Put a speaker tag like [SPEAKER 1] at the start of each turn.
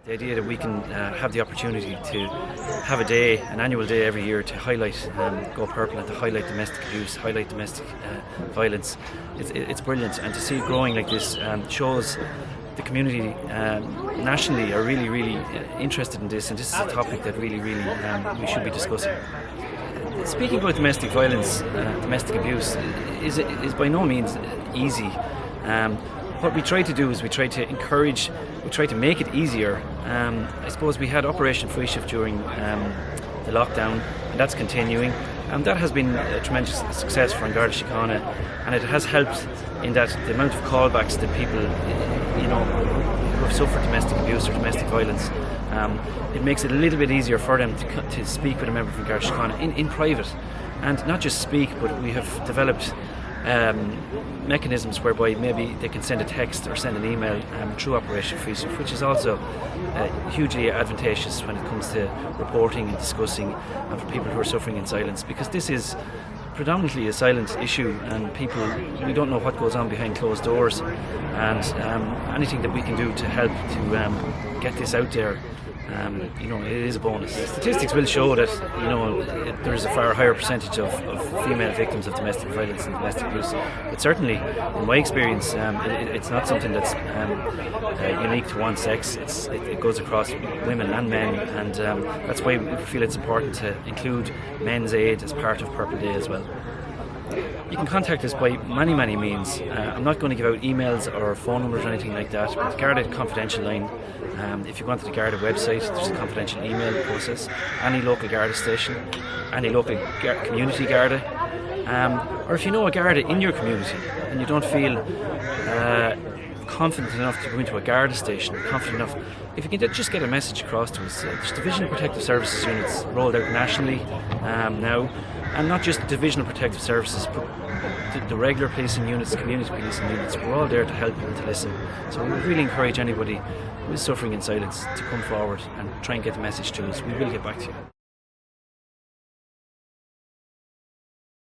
[SPEAKER 1] The idea that we can have the opportunity to have a day, an annual day every year to highlight Go Purple and to highlight domestic abuse, highlight domestic violence, it's brilliant. And to see it growing like this shows the community nationally are really interested in this, and this is a topic that really we should be discussing. Speaking about domestic violence, domestic abuse is by no means easy. What we try to do is we try to encourage, we try to make it easier. I suppose we had Operation Free Shift during the lockdown, and that's continuing. And that has been a tremendous success for An Garda Síochána, and it has helped in that the amount of callbacks that people, who have suffered domestic abuse or domestic violence, it makes it a little bit easier for them to speak with a member from An Garda Síochána in private, and not just speak, but we have developed mechanisms whereby maybe they can send a text or send an email through Operation Free Shift, which is also hugely advantageous when it comes to reporting and discussing, and for people who are suffering in silence, because this is predominantly a silent issue, and we don't know what goes on behind closed doors, and anything that we can do to help to get this out there, it is a bonus. Statistics will show that there is a far higher percentage of female victims of domestic violence and domestic abuse. But certainly, in my experience, it's not something that's unique to one sex. It goes across women and men, and that's why we feel it's important to include men's aid as part of Purple Day as well. You can contact us by many means. I'm not going to give out emails or phone numbers or anything like that, but the Garda confidential line, if you go onto the Garda website, there's a confidential email process. Any local Garda station, any local community Garda, or if you know a Garda in your community and you don't feel confident enough to go into a Garda station, confident enough, if you can just get a message across to us. There's Divisional Protective Services units rolled out nationally now, and not just Divisional Protective Services, but the regular policing units, community policing units. We're all there to help and to listen. So we really encourage anybody who is suffering in silence to come forward and try and get the message to us. We will get back to you.